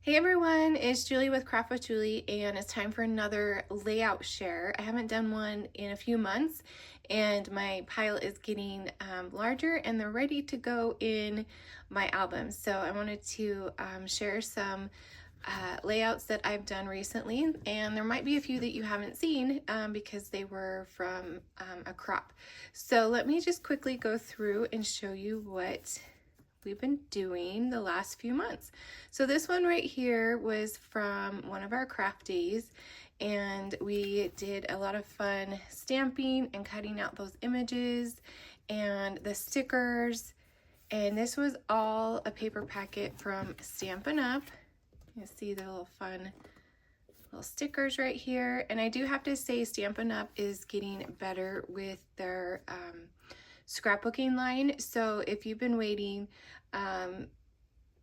Hey everyone, it's Julie with Craft with Julie, and it's time for another layout share. I haven't done one in a few months, and my pile is getting larger and they're ready to go in my album. So I wanted to share some layouts that I've done recently, and there might be a few that you haven't seen because they were from a crop. So let me just quickly go through and show you what we've been doing the last few months. So this one right here was from one of our craft days, and we did a lot of fun stamping and cutting out those images and the stickers. And this was all a paper packet from Stampin' Up. You see the little fun little stickers right here. And I do have to say Stampin' Up is getting better with their scrapbooking line. So if you've been waiting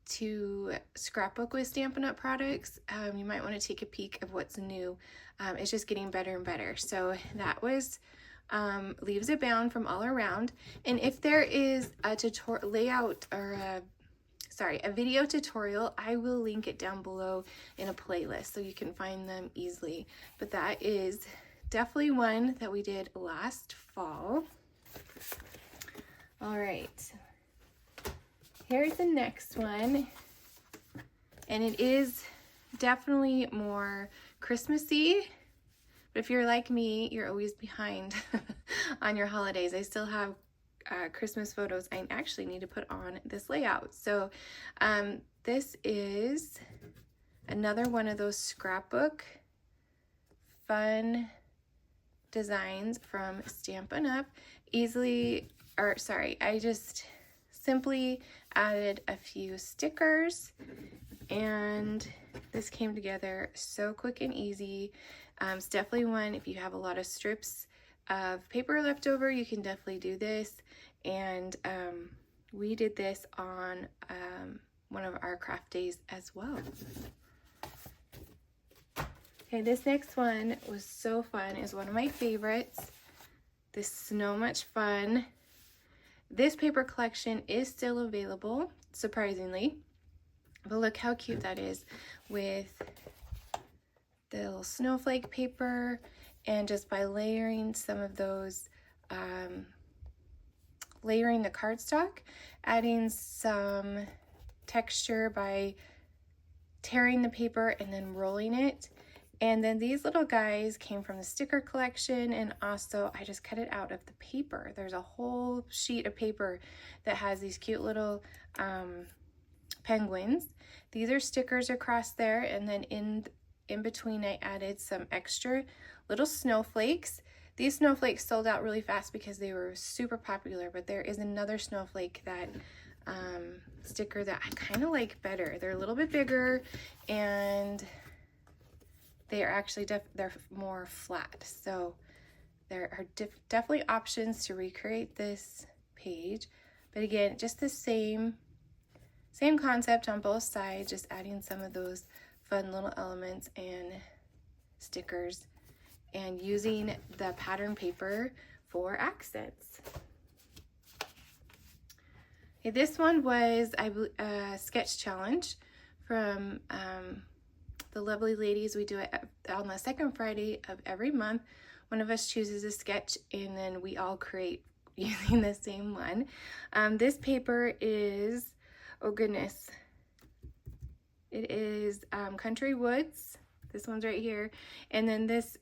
to scrapbook with Stampin' Up products, you might want to take a peek of what's new. It's just getting better and better. So that was Leaves Abound from All Around. And if there is a tutorial layout or a video tutorial, I will link it down below in a playlist so you can find them easily. But that is definitely one that we did last fall. All right, here's the next one, and it is definitely more Christmassy, but if you're like me, you're always behind on your holidays. I still have Christmas photos I actually need to put on this layout. So this is another one of those scrapbook fun designs from Stampin' Up. I just simply added a few stickers, and this came together so quick and easy. It's definitely one, if you have a lot of strips of paper left over, you can definitely do this. And we did this on one of our craft days as well. Okay, this next one was so fun. It's one of my favorites. This is so much fun. This paper collection is still available, surprisingly. But look how cute that is with the little snowflake paper, and just by layering some of those, layering the cardstock, adding some texture by tearing the paper and then rolling it. And then these little guys came from the sticker collection, and also I just cut it out of the paper. There's a whole sheet of paper that has these cute little penguins. These are stickers across there, and then in between I added some extra little snowflakes. These snowflakes sold out really fast because they were super popular, but there is another snowflake that sticker that I kind of like better. They're a little bit bigger, and they are actually they're more flat. So there are definitely options to recreate this page. But again, just the same concept on both sides, just adding some of those fun little elements and stickers, and using the pattern paper for accents. Okay, this one was a sketch challenge from the lovely ladies. We do it on the second Friday of every month. One of us chooses a sketch, and then we all create using the same one. This paper is, oh goodness, it is Country Woods. This one's right here. And then this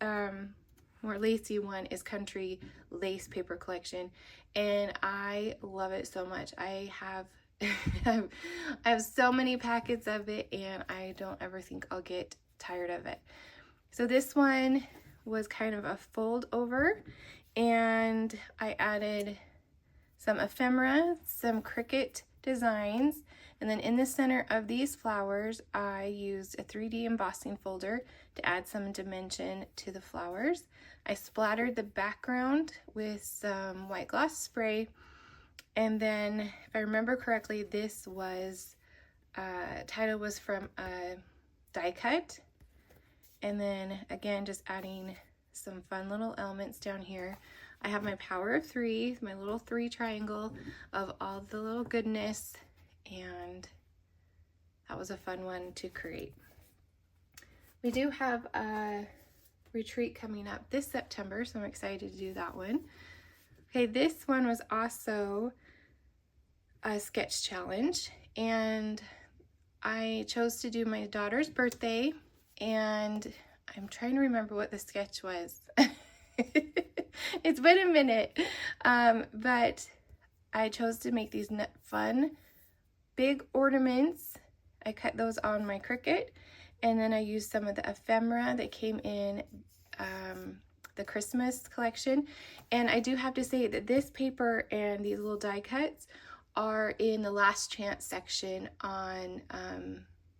more lacy one is Country Lace Paper Collection. And I love it so much. I have I have so many packets of it, and I don't ever think I'll get tired of it. So this one was kind of a fold over, and I added some ephemera, some Cricut designs, and then in the center of these flowers I used a 3D embossing folder to add some dimension to the flowers. I splattered the background with some white gloss spray. And then, if I remember correctly, this was, title was from a die cut. And then, again, just adding some fun little elements down here. I have my power of three, my little 3 triangle of all the little goodness, and that was a fun one to create. We do have a retreat coming up this September, so I'm excited to do that one. Okay, this one was also a sketch challenge, and I chose to do my daughter's birthday, and I'm trying to remember what the sketch was. It's been a minute, but I chose to make these fun big ornaments. I cut those on my Cricut, and then I used some of the ephemera that came in the Christmas collection. And I do have to say that this paper and these little die cuts are in the last chance section on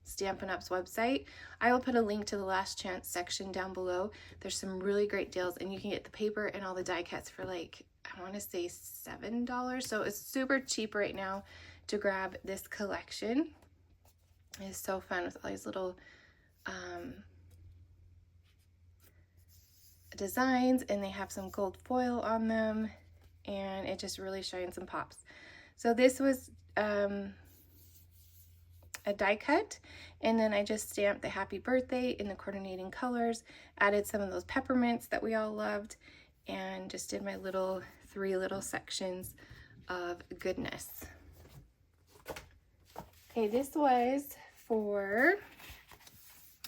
Stampin' Up's website. I will put a link to the last chance section down below. There's some really great deals, and you can get the paper and all the die cuts for like, I want to say $7. So it's super cheap right now to grab this collection. It's so fun with all these little designs, and they have some gold foil on them, and it just really shines and pops. So this was a die cut, and then I just stamped the happy birthday in the coordinating colors, added some of those peppermints that we all loved, and just did my little 3 little sections of goodness. Okay, this was for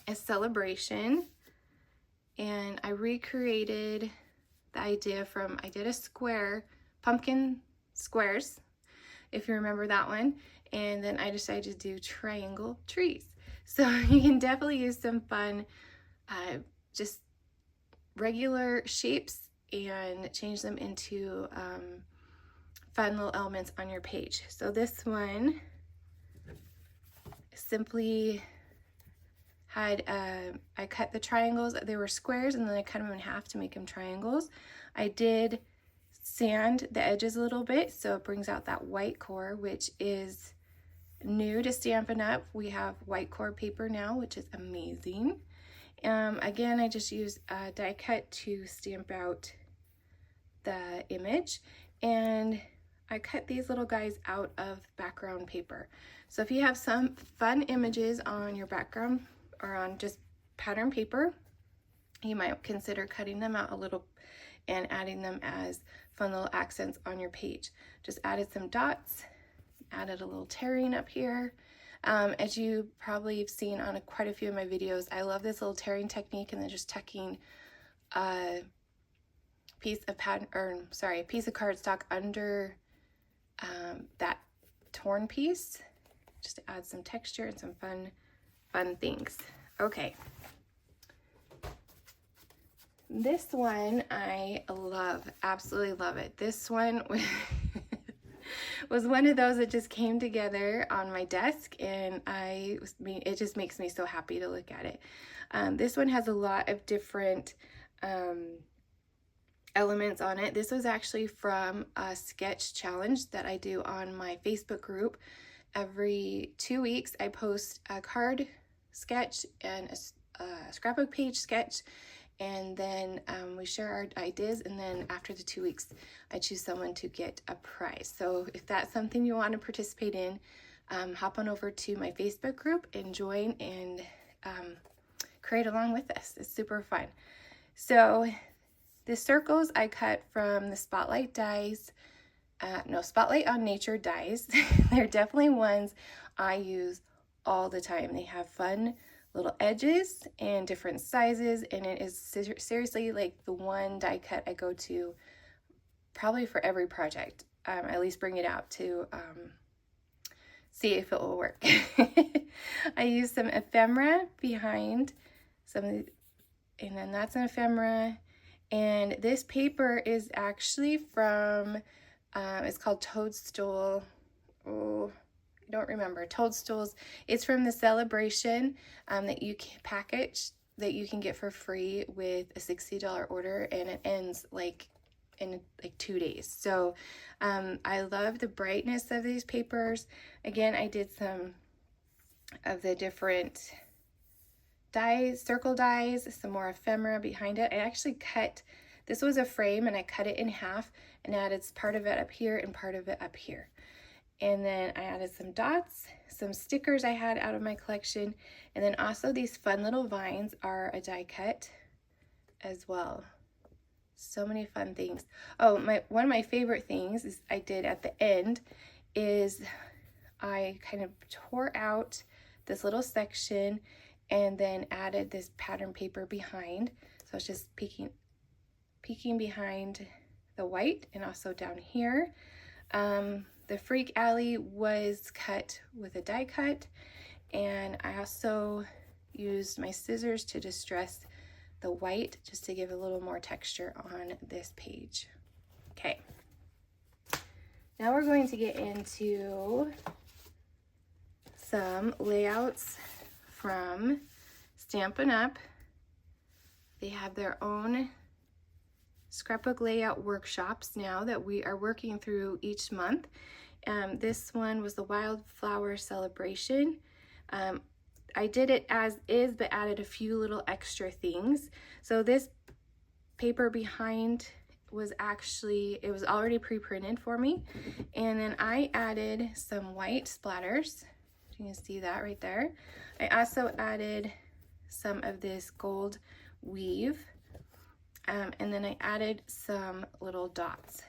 a celebration, and I recreated the idea from, I did a square, pumpkin squares, if you remember that one, and then I decided to do triangle trees. So you can definitely use some fun, just regular shapes and change them into fun little elements on your page. So this one simply had, I cut the triangles, they were squares, and then I cut them in half to make them triangles. I did sand the edges a little bit, so it brings out that white core, which is new to Stampin' Up. We have white core paper now, which is amazing. Again, I just used a die cut to stamp out the image, and I cut these little guys out of background paper. So if you have some fun images on your background or on just pattern paper, you might consider cutting them out a little and adding them as fun little accents on your page. Just added some dots, added a little tearing up here. As you probably have seen on quite a few of my videos, I love this little tearing technique, and then just tucking a piece of a piece of cardstock under that torn piece, just to add some texture and some fun things. Okay. This one I love, absolutely love it. This one was one of those that just came together on my desk, and it just makes me so happy to look at it. This one has a lot of different elements on it. This was actually from a sketch challenge that I do on my Facebook group. Every 2 weeks I post a card sketch and a scrapbook page sketch, and then we share our ideas, and then after the 2 weeks I choose someone to get a prize. So if that's something you want to participate in, hop on over to my Facebook group and join and create along with us. It's super fun. So the circles I cut from the Spotlight dies, Spotlight on Nature dies. They're definitely ones I use all the time. They have fun little edges and different sizes, and it is seriously like the one die cut I go to probably for every project. At least bring it out to see if it will work. I use some ephemera behind and then that's an ephemera. And this paper is actually from, it's called Toadstool. Oh, I don't remember. Toadstools. It's from the celebration that you can package that you can get for free with a $60 order, and it ends in 2 days. So I love the brightness of these papers. Again, I did some of the different dies, circle dies, some more ephemera behind it. I actually this was a frame, and I cut it in half and added part of it up here and part of it up here. And then I added some dots, some stickers I had out of my collection, and then also these fun little vines are a die cut as well. So many fun things. Oh, one of my favorite things is I did at the end is I kind of tore out this little section and then added this pattern paper behind. So it's just peeking behind the white and also down here. The Freak Alley was cut with a die cut, and I also used my scissors to distress the white just to give a little more texture on this page. Okay, now we're going to get into some layouts from Stampin' Up. They have their own scrapbook layout workshops now that we are working through each month. This one was the Wildflower Celebration. I did it as is, but added a few little extra things. So this paper behind was actually, it was already pre-printed for me. And then I added some white splatters. You can see that right there. I also added some of this gold weave. And then I added some little dots.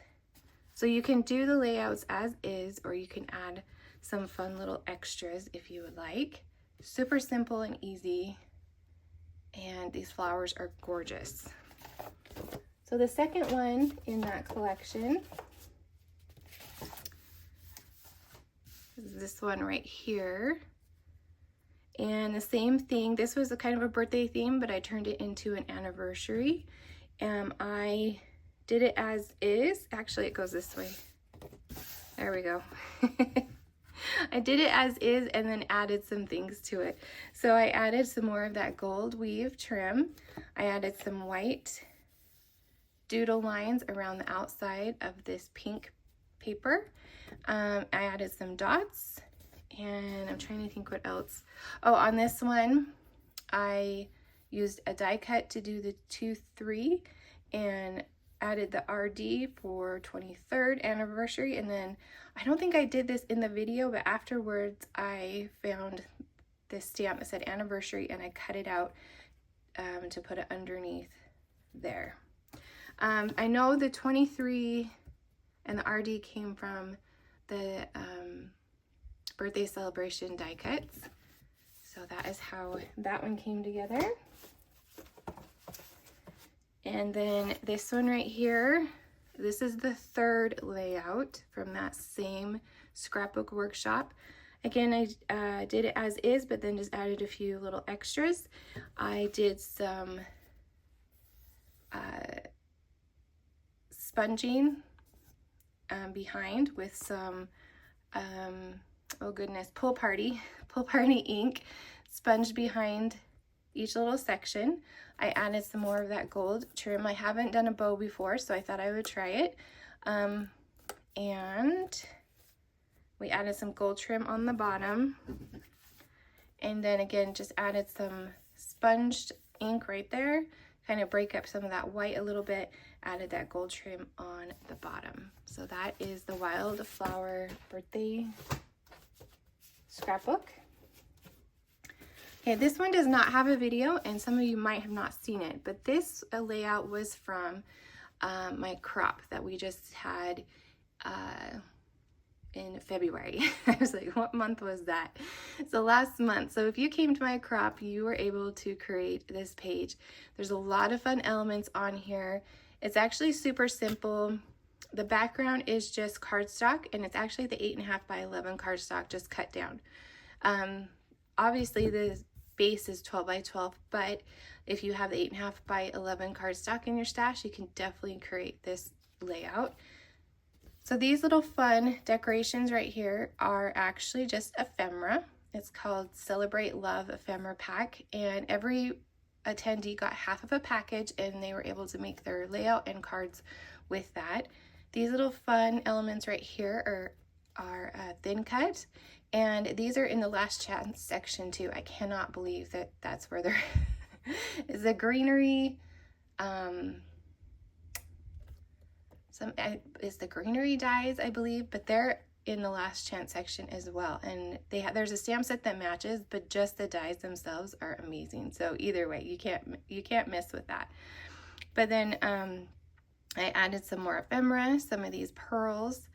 So you can do the layouts as is, or you can add some fun little extras if you would like. Super simple and easy, and these flowers are gorgeous. So the second one in that collection is this one right here. And the same thing, this was a kind of a birthday theme, but I turned it into an anniversary. I did it as is. Actually, it goes this way. There we go. I did it as is and then added some things to it. So I added some more of that gold weave trim. I added some white doodle lines around the outside of this pink paper. I added some dots, and I'm trying to think what else. Oh, on this one, I used a die cut to do the 2-3 and added the RD for 23rd anniversary. And then I don't think I did this in the video, but afterwards I found this stamp that said anniversary and I cut it out to put it underneath there. I know the 23 and the RD came from the birthday celebration die cuts. So that is how that one came together. And then this one right here, this is the third layout from that same scrapbook workshop. Again, I did it as is, but then just added a few little extras. I did some sponging behind with some, oh goodness, pull party ink sponged behind each little section. I added some more of that gold trim. I haven't done a bow before, so I thought I would try it. And we added some gold trim on the bottom. And then again, just added some sponged ink right there, kind of break up some of that white a little bit, added that gold trim on the bottom. So that is the Wildflower birthday scrapbook. Okay, this one does not have a video, and some of you might have not seen it, but this layout was from my crop that we just had in February. I was like, what month was that? So last month. So if you came to my crop, you were able to create this page. There's a lot of fun elements on here. It's actually super simple. The background is just cardstock, and it's actually the 8.5 by 11 cardstock just cut down. Obviously the base is 12 by 12, but if you have the 8.5 by 11 cardstock in your stash, you can definitely create this layout. So these little fun decorations right here are actually just ephemera. It's called Celebrate Love Ephemera Pack, and every attendee got half of a package and they were able to make their layout and cards with that. These little fun elements right here are thin cut, and these are in the last chance section too. I cannot believe that that's where they're is the greenery is the greenery dies, I believe, but they're in the last chance section as well, and there's a stamp set that matches, but just the dies themselves are amazing. So either way, you can't miss with that. But then I added some more ephemera, some of these pearls,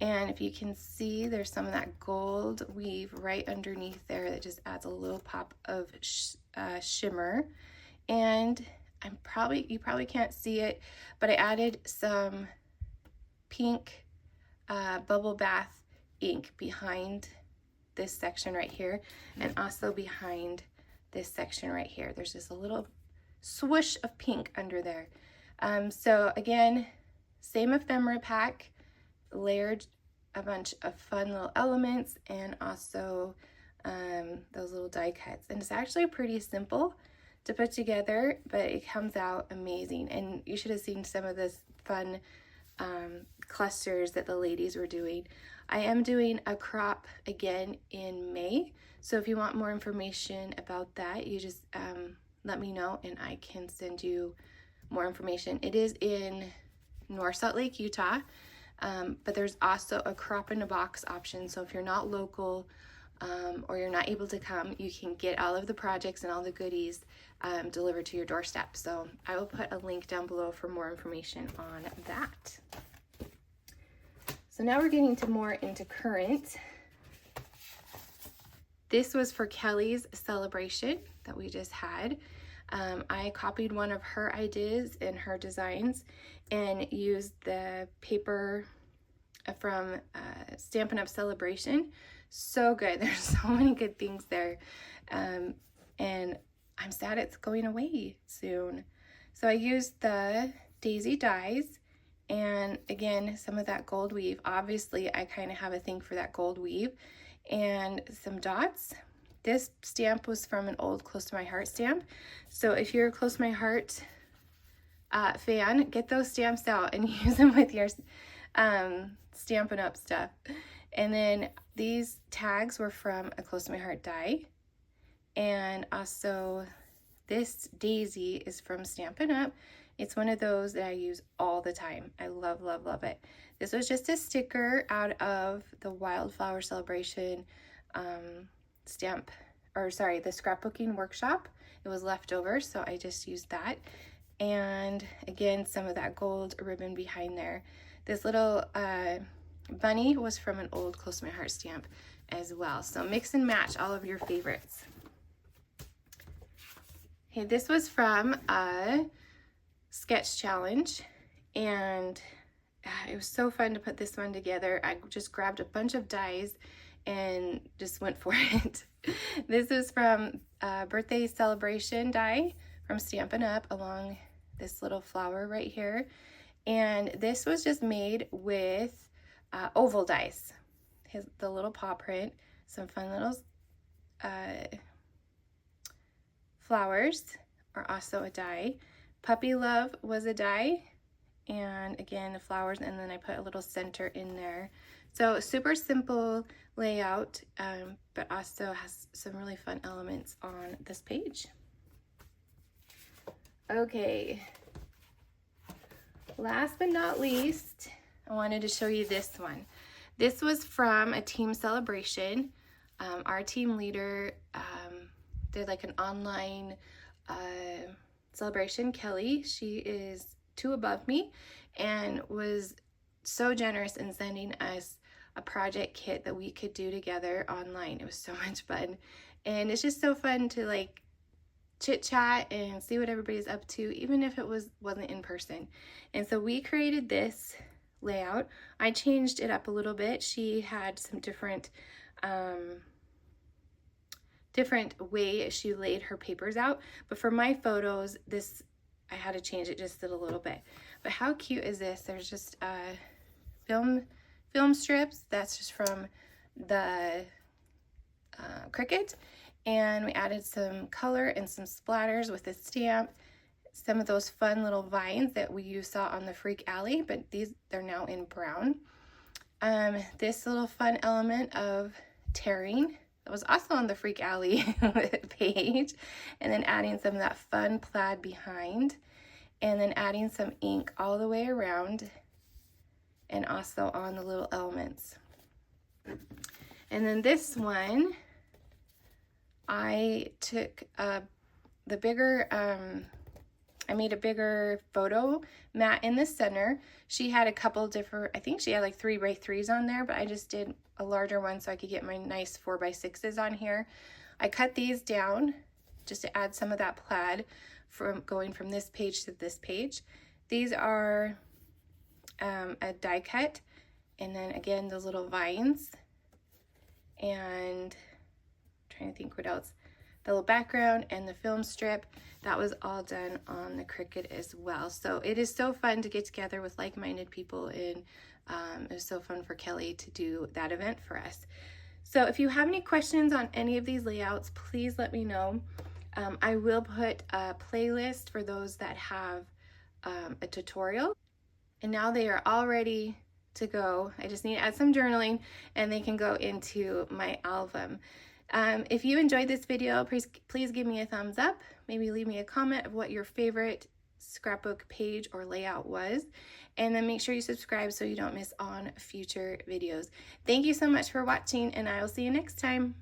and if you can see, there's some of that gold weave right underneath there that just adds a little pop of shimmer. And you probably can't see it, but I added some pink bubble bath ink behind this section right here, and also behind this section right here. There's just a little swoosh of pink under there. So again, same ephemera pack, layered a bunch of fun little elements, and also those little die cuts. And it's actually pretty simple to put together, but it comes out amazing. And you should have seen some of this fun clusters that the ladies were doing. I am doing a crop again in May, so if you want more information about that, you just let me know and I can send you more information. It is in North Salt Lake, Utah, but there's also a crop in a box option, so if you're not local or you're not able to come, you can get all of the projects and all the goodies delivered to your doorstep. So I will put a link down below for more information on that. So now we're getting more into current. This was for Kelly's celebration that we just had. I copied one of her ideas and her designs and used the paper from Stampin' Up! Celebration. So good. There's so many good things there. And I'm sad it's going away soon. So I used the daisy dies, and again, some of that gold weave. Obviously, I kind of have a thing for that gold weave, and some dots. This stamp was from an old Close to My Heart stamp. So if you're a Close to My Heart fan, get those stamps out and use them with your Stampin' Up! Stuff. And then these tags were from a Close to My Heart die. And also this daisy is from Stampin' Up! It's one of those that I use all the time. I love, love, love it. This was just a sticker out of the Wildflower Celebration the scrapbooking workshop. It was left over, so I just used that. And again, some of that gold ribbon behind there. This little bunny was from an old Close to My Heart stamp as well. So mix and match all of your favorites. Okay, this was from a sketch challenge, and it was so fun to put this one together. I just grabbed a bunch of dies and just went for it. This is from a birthday celebration die from Stampin' Up! Along this little flower right here. And this was just made with oval dies. The little paw print, some fun little flowers are also a die. Puppy Love was a die, and again the flowers, and then I put a little center in there. So super simple layout, but also has some really fun elements on this page. Okay, last but not least, I wanted to show you this one. This was from a team celebration. Our team leader did like an online celebration. Kelly, she is 2 above me, and was so generous in sending us a project kit that we could do together online. It was so much fun, and it's just so fun to like chit chat and see what everybody's up to, even if it wasn't in person. And so we created this layout. I changed it up a little bit. She had some different way she laid her papers out, but for my photos, I had to change it just a little bit. But how cute is this? There's just film strips. That's just from the Cricut, and we added some color and some splatters with this stamp. Some of those fun little vines that you saw on the Freak Alley, but they're now in brown. This little fun element of tearing that was also on the Freak Alley page, and then adding some of that fun plaid behind, and then adding some ink all the way around, and also on the little elements. And then this one, I took the bigger, I made a bigger photo mat in the center. She had a couple different, I think she had like 3x3s on there, but I just did a larger one so I could get my nice 4x6s on here. I cut these down just to add some of that plaid from going from this page to this page. These are a die cut, and then again those little vines, and I'm trying to think what else. The little background and the film strip, that was all done on the Cricut as well. So it is so fun to get together with like-minded people, and it was so fun for Kelly to do that event for us. So if you have any questions on any of these layouts, please let me know. I will put a playlist for those that have a tutorial. And now they are all ready to go. I just need to add some journaling and they can go into my album. If you enjoyed this video, please give me a thumbs up. Maybe leave me a comment of what your favorite scrapbook page or layout was. And then make sure you subscribe so you don't miss on future videos. Thank you so much for watching, and I will see you next time.